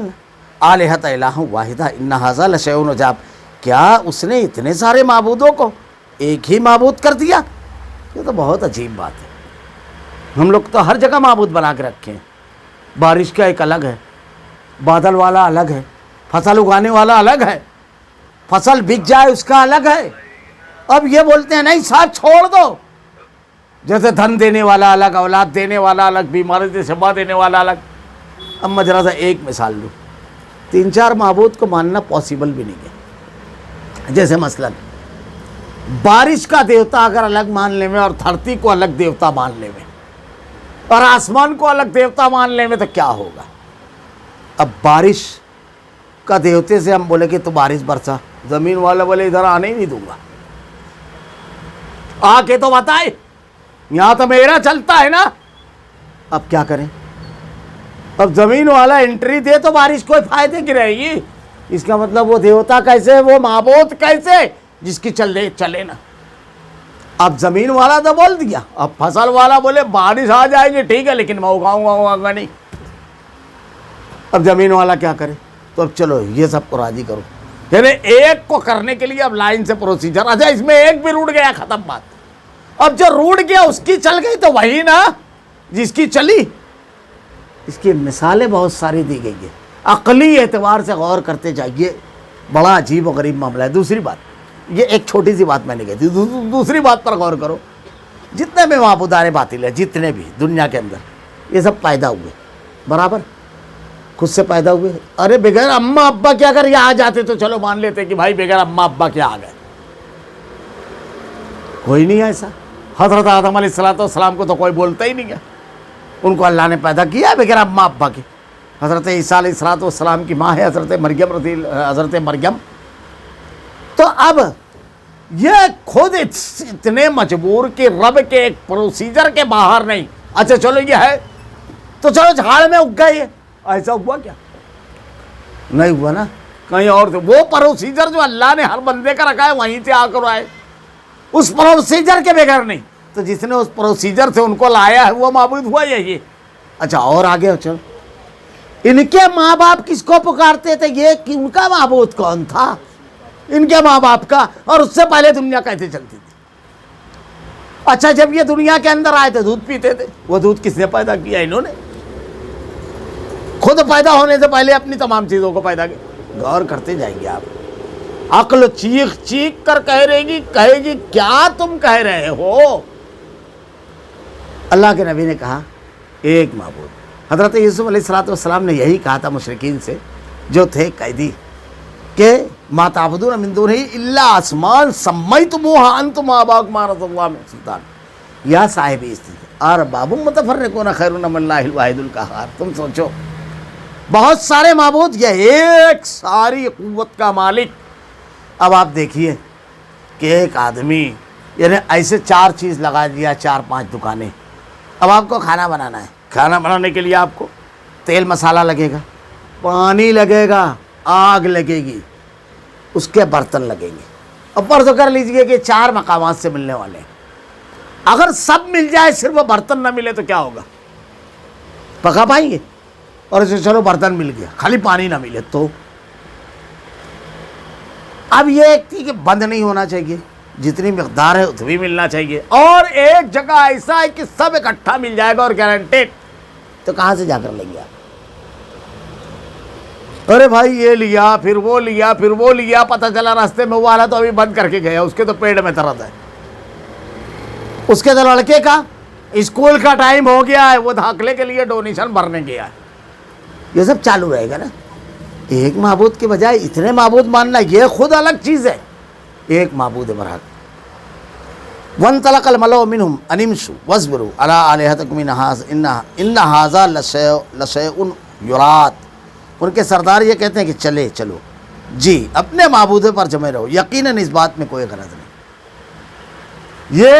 الہۃ الہ واحدہ ان ھذا لشیء عجاب, کیا اس نے اتنے سارے معبودوں کو ایک ہی معبود کر دیا؟ یہ تو بہت عجیب بات ہے. ہم لوگ تو ہر جگہ معبود بنا کے رکھے ہیں. بارش کا ایک الگ ہے, بادل والا الگ ہے، فصل اگانے والا الگ ہے، فصل بک جائے اس کا الگ ہے. اب یہ بولتے ہیں نہیں صاحب چھوڑ دو. جیسے دھن دینے والا الگ، اولاد دینے والا الگ، بیماری سے شفا دینے والا الگ. اب میں ذرا سا ایک مثال دوں. 3-4 معبود کو ماننا پاسبل بھی نہیں ہے. جیسے مثلا بارش کا دیوتا اگر الگ ماننے میں، اور دھرتی کو الگ دیوتا ماننے میں، اور آسمان کو الگ دیوتا ماننے میں، تو کیا ہوگا؟ اب بارش کا دیوتے سے ہم بولے کہ تو بارش برسا، زمین والا بولے ادھر آنے ہی نہیں دوں گا. آ کے تو بتائے، یہاں تو میرا چلتا ہے نا. اب کیا کریں؟ اب زمین والا انٹری دے تو بارش کوئی فائدے کی رہے گی. اس کا مطلب وہ دیوتا کیسے، وہ معبود کیسے جس کی چلے نا. اب زمین والا تو بول دیا، اب فصل والا بولے بارش آ جائے گی ٹھیک ہے لیکن میں اگاؤں گا نہیں. اب زمین والا کیا کرے؟ تو اب چلو یہ سب کو راضی کرو. یعنی ایک کو کرنے کے لیے اب لائن سے پروسیجر. اچھا اس میں ایک بھی روٹ گیا، ختم بات. اب جو روٹ گیا اس کی چل گئی تو وہی نا جس کی چلی. اس کی مثالیں بہت ساری دی گئی ہے. عقلی اعتبار سے غور کرتے جائیے، بڑا عجیب و غریب معاملہ ہے. دوسری بات، یہ ایک چھوٹی سی بات میں نے کہی تھی، دوسری بات پر غور کرو. جتنے بھی معبودان باطل ہیں، جتنے بھی دنیا کے اندر، یہ سب پیدا ہوئے برابر خود سے پیدا ہوئے. ارے بغیر اماں ابا کیا اگر یہ آ جاتے تو چلو مان لیتے کہ بھائی بغیر اماں ابا کیا آ گئے. کوئی نہیں ایسا. حضرت آدم علیہ السلام کو تو کوئی بولتا ہی نہیں ہے. ان کو اللہ نے پیدا کیا ہے بغیر اماں ابا کے. حضرت عیسیٰ علیہ السلام کی ماں ہے حضرت مریم. تو اب یہ خود اتنے مجبور کہ رب کے ایک پروسیجر کے باہر نہیں. اچھا چلو یہ ہے تو چلو جھاڑ میں اگ گئے. ایسا ہوا کیا؟ نہیں ہوا نا. کہیں اور تھے. وہ پروسیجر جو اللہ نے ہر بندے کا رکھا ہے وہیں سے آ کر آئے، اس پروسیجر کے بغیر نہیں. تو جس نے اس پروسیجر سے ان کو لایا ہے وہ معبود ہوا یہ. اچھا اور آگے چلو، ان کے ماں باپ کس کو پکارتے تھے؟ یہ کہ ان کا معبود کون تھا؟ ان کے ماں باپ کا. اور اس سے پہلے دنیا کیسے چلتی تھی؟ اچھا جب یہ دنیا کے اندر آئے تو دودھ پیتے تھے. وہ دودھ کس نے پیدا کیا؟ انہوں نے. خود پیدا ہونے سے پہلے اپنی تمام چیزوں کو پیدا کیا. غور کرتے جائیں گے آپ. عقل چیخ چیخ کر کہے گی کیا تم کہہ رہے ہو؟ اللہ کے نبی نے کہا ایک معبود. حضرت یوسف علیہ السلام نے یہی کہا تھا مشرکین سے جو تھے قیدی کہ ما تعبدون من دونہ الا اسماء سمیتموها انتم وآباؤکم ما نزل اللہ من سلطان. یا صاحب ارباب متفرقون خیر ام اللہ الواحد القہار. تم سوچو بہت سارے معبود، یہ ایک ساری قوت کا مالک. اب آپ دیکھیے کہ ایک آدمی یعنی ایسے 4 چیز لگا دیا، 4-5 دکانیں. اب آپ کو کھانا بنانا ہے. کھانا بنانے کے لیے آپ کو تیل مسالہ لگے گا، پانی لگے گا، آگ لگے گی، اس کے برتن لگیں گے. اب فرض کر لیجئے کہ 4 مقامات سے ملنے والے ہیں. اگر سب مل جائے صرف وہ برتن نہ ملے تو کیا ہوگا؟ پکا پائیں گے؟ اور چلو برتن مل گیا خالی پانی نہ ملے تو. اب یہ ایک تھی کہ بند نہیں ہونا چاہیے، جتنی مقدار ہے اتنی ملنا چاہیے. اور ایک جگہ ایسا ہے کہ سب اکٹھا مل جائے گا اور گارنٹیڈ. تو کہاں سے جا کر لیں گے آپ؟ ارے بھائی یہ لیا پھر وہ لیا پھر وہ لیا، پتہ چلا راستے میں وہ والا تو ابھی بند کر کے گیا، اس کے تو پیٹ میں درد ہے. اس کے تو لڑکے کا اسکول کا ٹائم ہو گیا ہے، وہ داخلے کے لیے ڈونیشن بھرنے گیا ہے. یہ سب چالو رہے گا نا. ایک معبود کے بجائے اتنے معبود ماننا یہ خود الگ چیز ہے. ایک معبود برحق. وَانْطَلَقَ الْمَلَأُ مِنْهُمْ أَنِ امْشُوا وَاصْبِرُوا عَلَىٰ آلِهَتِكُمْ إِنَّ هَٰذَا لَشَيْءٌ يُرَادُ. ان کے سردار یہ کہتے ہیں کہ چلو جی اپنے معبود پر جمے رہو، یقیناً اس بات میں کوئی غرض نہیں. یہ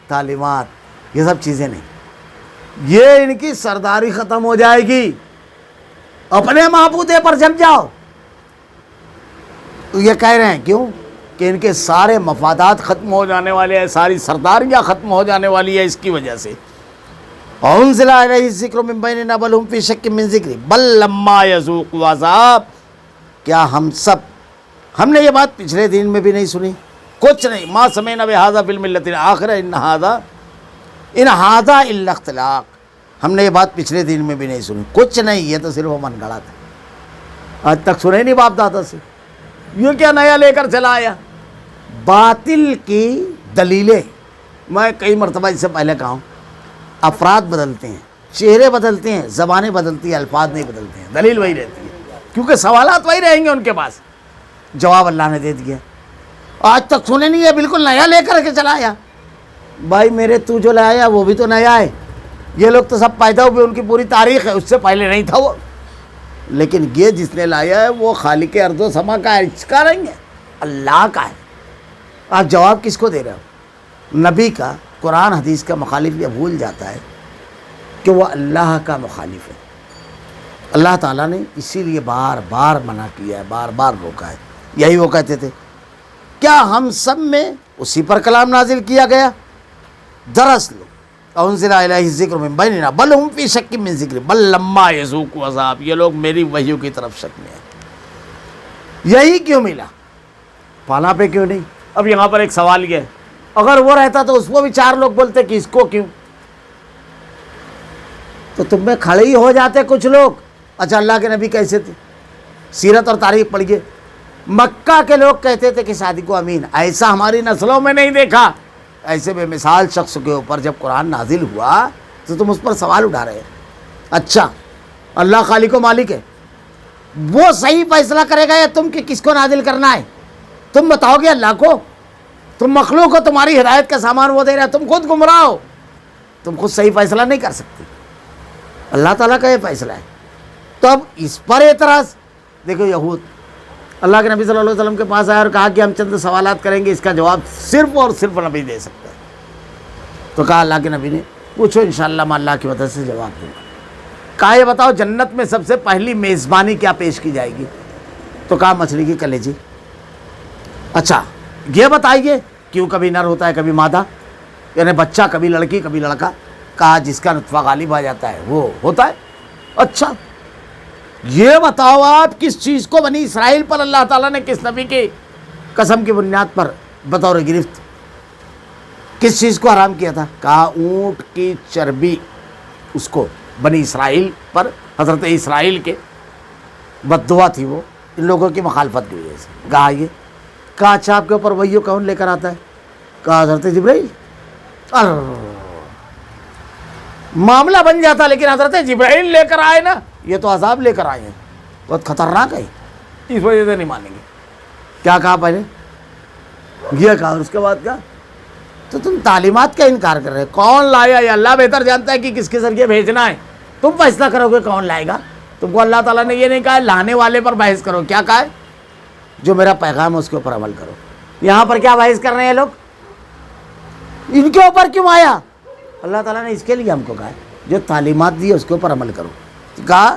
تعلیمات یہ سب چیزیں نہیں، یہ ان کی سرداری ختم ہو جائے گی. اپنے معبودے پر جم جاؤ. تو یہ کہہ رہے ہیں کیوں کہ ان کے سارے مفادات ختم ہو جانے والے ہیں، ساری سرداریاں ختم ہو جانے والی ہے اس کی وجہ سے. وَأُنزِلَ عَلَيْهِ الذِّكْرُ مِن بَيْنِنَا بَلْ هُمْ فِي شَكٍّ مِّن ذِكْرِي بَل لَّمَّا يَذُوقُوا عَذَابِ. کیا ہم نے یہ بات پچھلے دن میں بھی نہیں سنی؟ کچھ نہیں. ما سمعنا بهذا فی الملۃ الآخرہ ان هذا الا اختلاق. ہم نے یہ بات پچھلے دن میں بھی نہیں سنی. کچھ نہیں، یہ تو صرف من گڑا تھا. آج تک سنے نہیں باپ دادا سے، یہ کیا نیا لے کر چلا آیا؟ باطل کی دلیلیں، میں کئی مرتبہ اس سے پہلے کہا ہوں، افراد بدلتے ہیں، چہرے بدلتے ہیں، زبانیں بدلتی ہیں، الفاظ نہیں بدلتے ہیں، دلیل وہی رہتی ہے، کیونکہ سوالات وہی رہیں گے ان کے پاس، جواب اللہ نے دے دیا۔ آج تک سنے نہیں ہے، بالکل نیا لے کر کے چلا آیا۔ بھائی میرے تو جو لایا وہ بھی تو نیا ہے، یہ لوگ تو سب پیدا ہوئے، ان کی پوری تاریخ ہے، اس سے پہلے نہیں تھا وہ، لیکن یہ جس نے لایا ہے وہ خالق ارض و سما کا ہے، اس کا نہیں ہے، اللہ کا ہے۔ آپ جواب کس کو دے رہے ہو؟ نبی کا، قرآن حدیث کا مخالف یہ بھول جاتا ہے کہ وہ اللہ کا مخالف ہے۔ اللہ تعالیٰ نے اسی لیے بار بار منع کیا ہے، بار بار روکا ہے۔ یہی وہ کہتے تھے، کیا ہم سب میں اسی پر کلام نازل کیا گیا؟ دراصل انزل الیہ الذکر من بیننا بل ہم فی شک من ذکر بل لما یذوقوا عذاب، یہ لوگ میری وحیوں کی طرف شک میں ہیں۔ یہی کیوں ملا، پالا پہ کیوں نہیں؟ اب یہاں پر ایک سوال یہ ہے، اگر وہ رہتا تو اس کو بھی چار لوگ بولتے کہ اس کو کیوں؟ تو تم میں کھڑے ہی ہو جاتے کچھ لوگ۔ اچھا اللہ کے نبی کیسے تھے؟ سیرت اور تاریخ پڑھیے، مکہ کے لوگ کہتے تھے کہ صادق و امین، ایسا ہماری نسلوں میں نہیں دیکھا۔ ایسے بے مثال شخص کے اوپر جب قرآن نازل ہوا تو تم اس پر سوال اٹھا رہے ہیں۔ اچھا اللہ خالق و مالک ہے، وہ صحیح فیصلہ کرے گا یا تم کہ کس کو نازل کرنا ہے؟ تم بتاؤ گے اللہ کو؟ تم مخلوق ہو، تمہاری ہدایت کا سامان وہ دے رہا ہے، تم خود گمراہ ہو، تم خود صحیح فیصلہ نہیں کر سکتے، اللہ تعالیٰ کا یہ فیصلہ ہے۔ تو اب اس پر اعتراض دیکھو، یہود اللہ کے نبی صلی اللہ علیہ وسلم کے پاس آیا اور کہا کہ ہم چند سوالات کریں گے، اس کا جواب صرف اور صرف نبی دے سکتا ہے۔ تو کہا اللہ کے نبی نے، پوچھو انشاءاللہ میں اللہ کی مدد سے جواب دوں گا۔ کہا یہ بتاؤ جنت میں سب سے پہلی میزبانی کیا پیش کی جائے گی؟ تو کہا مچھلی کی کلیجی۔ اچھا یہ بتائیے کیوں کبھی نر ہوتا ہے کبھی مادہ، یعنی بچہ کبھی لڑکی کبھی لڑکا؟ کہا جس کا نطفہ غالب آ جاتا ہے وہ ہوتا ہے۔ اچھا یہ بتاؤ آپ کس چیز کو بنی اسرائیل پر اللہ تعالیٰ نے کس نبی کی قسم کی بنیاد پر بطور گرفت کس چیز کو حرام کیا تھا؟ کہا اونٹ کی چربی، اس کو بنی اسرائیل پر حضرت اسرائیل کے بد دعا تھی وہ ان لوگوں کی مخالفت کی وجہ سے۔ کہا یہ، کہا اچھا آپ کے اوپر وحی کون لے کر آتا ہے؟ کہا حضرت جبرائیل۔ معاملہ بن جاتا، لیکن حضرت جبرائیل لے کر آئے نا، یہ تو عذاب لے کر آئے ہیں، بہت خطرناک ہے، اس وجہ سے نہیں مانیں گے۔ کیا کہا پہلے؟ یہ کہا، اور اس کے بعد کیا؟ تو تم تعلیمات کا انکار کر رہے، کون لایا یہ اللہ بہتر جانتا ہے کہ کس کے ذریعے بھیجنا ہے، تم فیصلہ کرو گے کون لائے گا۔ تم کو اللہ تعالیٰ نے یہ نہیں کہا لانے والے پر بحث کرو، کیا کہا ہے؟ جو میرا پیغام ہے اس کے اوپر عمل کرو۔ یہاں پر کیا بحث کر رہے ہیں لوگ؟ ان کے اوپر کیوں آیا؟ اللہ تعالیٰ نے اس کے لیے ہم کو کہا ہے جو تعلیمات دی ہے اس کے اوپر عمل کرو۔ کہا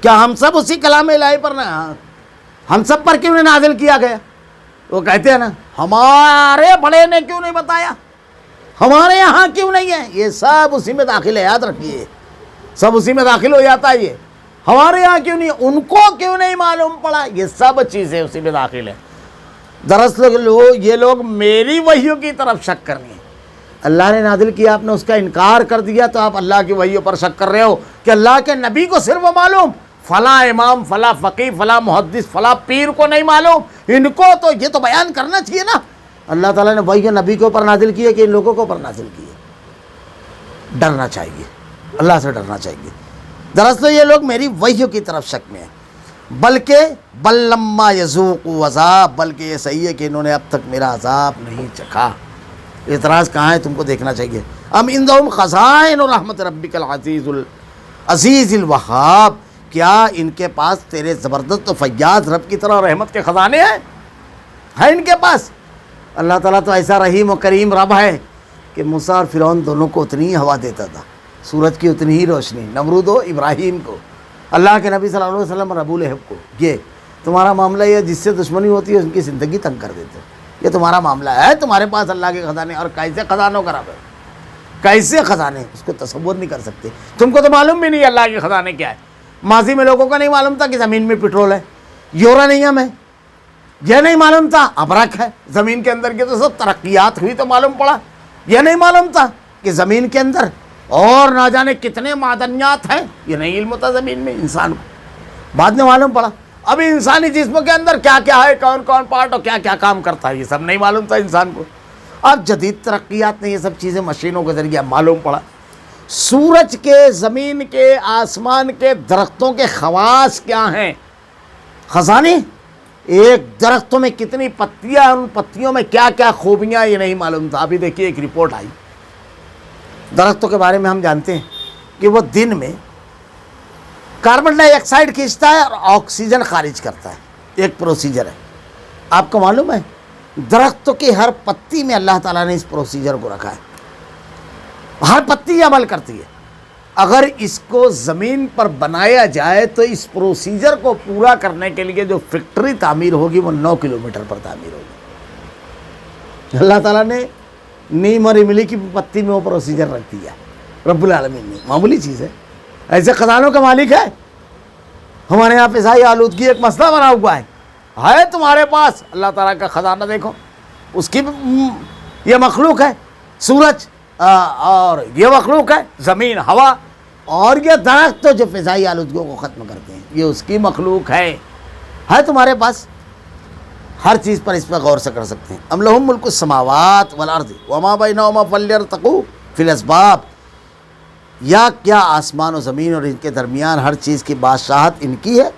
کیا ہم سب اسی کلام الہی پر نہ، ہم سب پر کیوں نہیں نازل کیا گیا؟ وہ کہتے ہیں نا ہمارے بڑے نے کیوں نہیں بتایا، ہمارے یہاں کیوں نہیں ہے، یہ سب اسی میں داخل ہے، یاد رکھیے سب اسی میں داخل ہو جاتا ہے۔ یہ ہمارے یہاں کیوں نہیں، ان کو کیوں نہیں معلوم پڑا، یہ سب چیزیں اسی میں داخل ہے۔ دراصل یہ لوگ میری وحیوں کی طرف شک کر رہے ہیں، اللہ نے نازل کیا آپ نے اس کا انکار کر دیا، تو آپ اللہ کی وحیوں پر شک کر رہے ہو کہ اللہ کے نبی کو صرف معلوم، فلاں امام فلاں فقیہ فلاں محدث فلاں پیر کو نہیں معلوم، ان کو تو یہ تو بیان کرنا چاہیے نا۔ اللہ تعالیٰ نے وحی نبی کے اوپر نازل کی ہے کہ ان لوگوں کے اوپر نازل کی ہے۔ ڈرنا چاہیے، اللہ سے ڈرنا چاہیے۔ دراصل یہ لوگ میری وحیوں کی طرف شک میں ہیں، بلکہ بل لما یذوقوا عذاب، بلکہ یہ صحیح ہے کہ انہوں نے اب تک میرا عذاب نہیں چکھا۔ اعتراض کہاں ہے تم کو دیکھنا چاہیے۔ ام عندہم خزائن رحمت ربک العزیز الوہاب، کیا ان کے پاس تیرے زبردست و فیاض رب کی طرح رحمت کے خزانے ہیں؟ ہیں ان کے پاس؟ اللہ تعالیٰ تو ایسا رحیم و کریم رب ہے کہ موسیٰ اور فرعون دونوں کو اتنی ہی ہوا دیتا تھا، سورج کی اتنی ہی روشنی، نمرود و ابراہیم کو، اللہ کے نبی صلی اللہ علیہ وسلم اور ابو لہب کو۔ یہ تمہارا معاملہ یہ جس سے دشمنی ہوتی ہے ان کی زندگی تنگ کر دیتے ہو، یہ تمہارا معاملہ ہے۔ تمہارے پاس اللہ کے خزانے، اور کیسے خزانوں کا رب ہے، کیسے خزانے، اس کو تصور نہیں کر سکتے۔ تم کو تو معلوم بھی نہیں اللہ کے خزانے کیا ہے۔ ماضی میں لوگوں کو نہیں معلوم تھا کہ زمین میں پٹرول ہے، یورانیم ہے، یہ نہیں معلوم تھا ابرک ہے زمین کے اندر کی، تو سب ترقیات ہوئی تو معلوم پڑا۔ یہ نہیں معلوم تھا کہ زمین کے اندر اور نہ جانے کتنے معدنیات ہیں، یہ نہیں علم ہوتا زمین میں انسان کو، بعد میں معلوم پڑا۔ ابھی انسانی جسم کے اندر کیا کیا ہے، کون کون پارٹ اور کیا کیا کام کرتا ہے، یہ سب نہیں معلوم تھا انسان کو۔ اب جدید ترقیات نے یہ سب چیزیں مشینوں کے ذریعے معلوم پڑا۔ سورج کے، زمین کے، آسمان کے، درختوں کے خواص کیا ہیں، خزانے، ایک درختوں میں کتنی پتیاں ہیں، ان پتیوں میں کیا کیا خوبیاں، یہ نہیں معلوم تھا۔ ابھی دیکھیے ایک رپورٹ آئی درختوں کے بارے میں، ہم جانتے ہیں کہ وہ دن میں کاربن ڈائی آکسائڈ کھینچتا ہے اور آکسیجن خارج کرتا ہے، ایک پروسیجر ہے۔ آپ کو معلوم ہے درختوں کی ہر پتی میں اللہ تعالیٰ نے اس پروسیجر کو رکھا ہے، ہر پتی عمل کرتی ہے۔ اگر اس کو زمین پر بنایا جائے تو اس پروسیجر کو پورا کرنے کے لیے جو فیکٹری تعمیر ہوگی وہ 9 کلومیٹر پر تعمیر ہوگی۔ اللہ تعالیٰ نے نیم اور املی کی پتی میں وہ پروسیجر رکھ دیا رب العالمین نے، معمولی چیز ہے۔ ایسے خزانوں کا مالک ہے۔ ہمارے یہاں فضائی آلودگی ایک مسئلہ بنا ہوا ہے تمہارے پاس اللہ تعالیٰ کا خزانہ دیکھو، اس کی یہ مخلوق ہے سورج، اور یہ مخلوق ہے زمین، ہوا، اور یہ درخت جو فضائی آلودگیوں کو ختم کرتے ہیں، یہ اس کی مخلوق ہے تمہارے پاس۔ ہر چیز پر اس پہ غور سے کر سکتے ہیں۔ ام لہم ملک السماوات والارض وما بینہما فلیرتقوا فی الاسباب، یا کیا آسمان و زمین اور ان کے درمیان ہر چیز کی بادشاہت ان کی ہے؟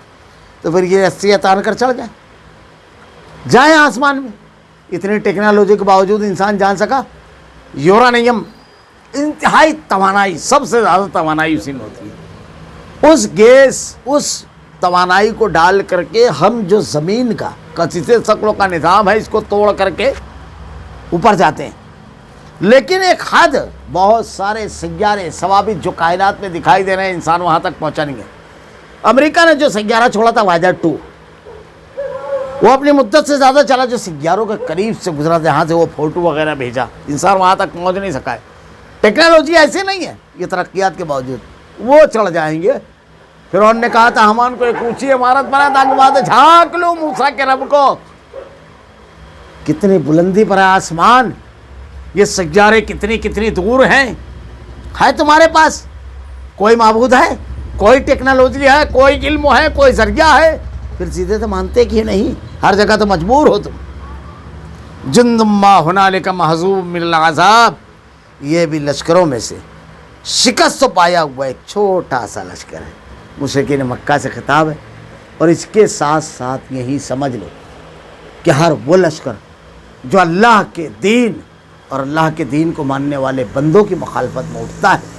تو پھر یہ رسی تان کر چڑھ جائیں آسمان میں۔ اتنی ٹیکنالوجی کے باوجود انسان جان سکا یورانیم، انتہائی توانائی، سب سے زیادہ توانائی اسی میں ہوتی ہے۔ اس گیس، اس توانائی کو ڈال کر کے ہم جو زمین کا کثیرے شکلوں کا نظام ہے اس کو توڑ کر کے اوپر جاتے ہیں، لیکن ایک حد، بہت سارے سیارے ثوابت جو کائنات میں دکھائی دے رہے ہیں انسان وہاں تک پہنچا نہیں ہے۔ امریکہ نے جو سیارہ چھوڑا تھا واجر 2، وہ اپنی مدت سے زیادہ چلا، جو سیاروں کے قریب سے گزرا تھا، یہاں سے وہ فوٹو وغیرہ بھیجا، انسان وہاں تک پہنچ نہیں سکا ہے۔ ٹیکنالوجی ایسے نہیں ہے یہ ترقیات کے باوجود، وہ چڑھ جائیں گے۔ فرعون نے کہا تھا حمان کو ایک اونچی عمارت بنا تاکہ وہاں سے جھانک لوں موسیٰ کے رب کو۔ کتنی بلندی پر ہے آسمان، یہ سیارے کتنی کتنی دور ہیں، ہے تمہارے پاس کوئی معبود ہے، کوئی ٹیکنالوجی ہے، کوئی علم ہے، کوئی ذریعہ ہے؟ پھر سیدھے تو مانتے کہ نہیں، ہر جگہ تو مجبور ہو تم۔ جند ما ہنالک محذوب من العذاب، یہ بھی لشکروں میں سے شکست تو پایا ہوا ایک چھوٹا سا لشکر ہے۔ مشرکین مکہ سے خطاب ہے، اور اس کے ساتھ ساتھ یہی سمجھ لو کہ ہر وہ لشکر جو اللہ کے دین اور اللہ کے دین کو ماننے والے بندوں کی مخالفت میں اٹھتا ہے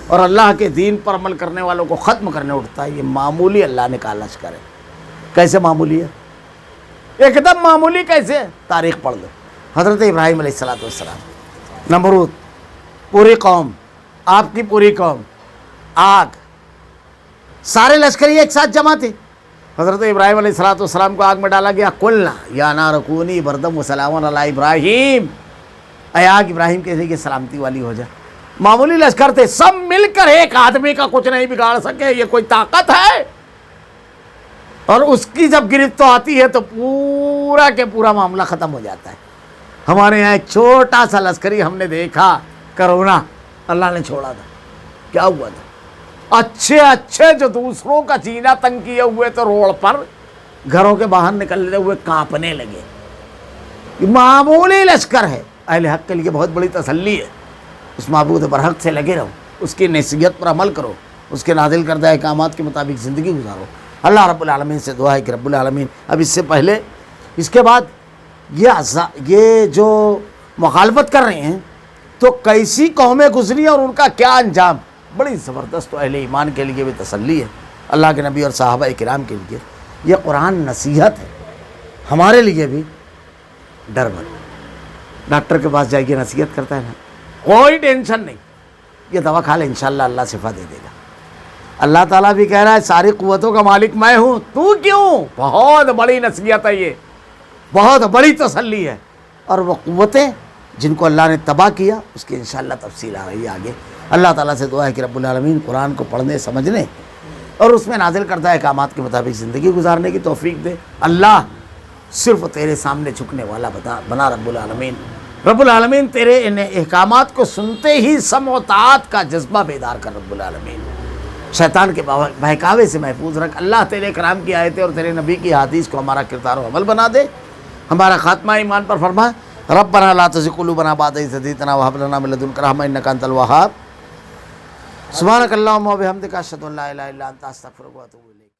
اور اللہ کے دین پر عمل کرنے والوں کو ختم کرنے اٹھتا ہے، یہ معمولی اللہ نے کہا لشکر ہے۔ کیسے معمولی ہے؟ ایک دم معمولی کیسے؟ تاریخ پڑھ لو۔ حضرت ابراہیم علیہ السلام، نمرود، پوری قوم، آپ کی پوری قوم، آگ، سارے لشکری ایک ساتھ جمع تھے۔ حضرت ابراہیم علیہ السلام کو آگ میں ڈالا گیا، قلنا یا نار کونی بردم وسلام علی ابراہیم، اے آگ ابراہیم کے ذریعے سلامتی والی ہو جا۔ معمولی لشکر تھے، سب مل کر ایک آدمی کا کچھ نہیں بگاڑ سکے، یہ کوئی طاقت ہے؟ اور اس کی جب گرفت آتی ہے تو پورا کے پورا معاملہ ختم ہو جاتا ہے۔ ہمارے یہاں ایک چھوٹا سا لشکری ہم نے دیکھا، کرونا، اللہ نے چھوڑا تھا، کیا ہوا تھا؟ اچھے اچھے جو دوسروں کا جینا تنگ کیے ہوئے تو روڈ پر گھروں کے باہر نکلنے ہوئے کانپنے لگے۔ یہ معمولی لشکر ہے، اہل حق کے لیے بہت بڑی تسلی ہے۔ اس معبود برحق سے لگے رہو، اس کی نصیحت پر عمل کرو، اس کے نازل کردہ احکامات کے مطابق زندگی گزارو۔ اللہ رب العالمین سے دعا ہے کہ رب العالمین اب اس سے پہلے، اس کے بعد یہ جو مخالفت کر رہے ہیں تو کیسی قومیں گزری اور ان کا کیا انجام، بڑی زبردست اہل ایمان کے لیے بھی تسلی ہے، اللہ کے نبی اور صحابہ کرام کے لیے یہ قرآن نصیحت ہے، ہمارے لیے بھی ڈر مت۔ ڈاکٹر کے پاس جائیے، نصیحت کرتا ہے نا، کوئی ٹینشن نہیں، یہ دوا کھا لے انشاءاللہ اللہ شفا دے دے گا۔ اللہ تعالیٰ بھی کہہ رہا ہے ساری قوتوں کا مالک میں ہوں، تو کیوں؟ بہت بڑی نصیحت ہے، یہ بہت بڑی تسلی ہے۔ اور وہ قوتیں جن کو اللہ نے تباہ کیا اس کی انشاءاللہ تفصیل آ رہی ہے آگے۔ اللہ تعالیٰ سے دعا ہے کہ رب العالمین قرآن کو پڑھنے، سمجھنے اور اس میں نازل کردہ احکامات کے مطابق زندگی گزارنے کی توفیق دے۔ اللہ صرف تیرے سامنے جھکنے والا بنا رب العالمین۔ رب العالمین تیرے ان احکامات کو سنتے ہی سمع و طاعت کا جذبہ بیدار کر رب العالمین، شیطان کے بہکاوے سے محفوظ رکھ۔ اللہ تیرے کرام کی آیتیں اور تیرے نبی کی حدیث کو ہمارا کردار و عمل بنا دے، ہمارا خاتمہ ایمان پر فرما۔ ربنا لا تزغ قلوبنا بعد إذ هديتنا وهب لنا من لدنك رحمة إنك أنت الوهاب۔ سبحانك اللهم وبحمدك أشهد أن لا إله إلا أنت أستغفرك وأتوب إليك۔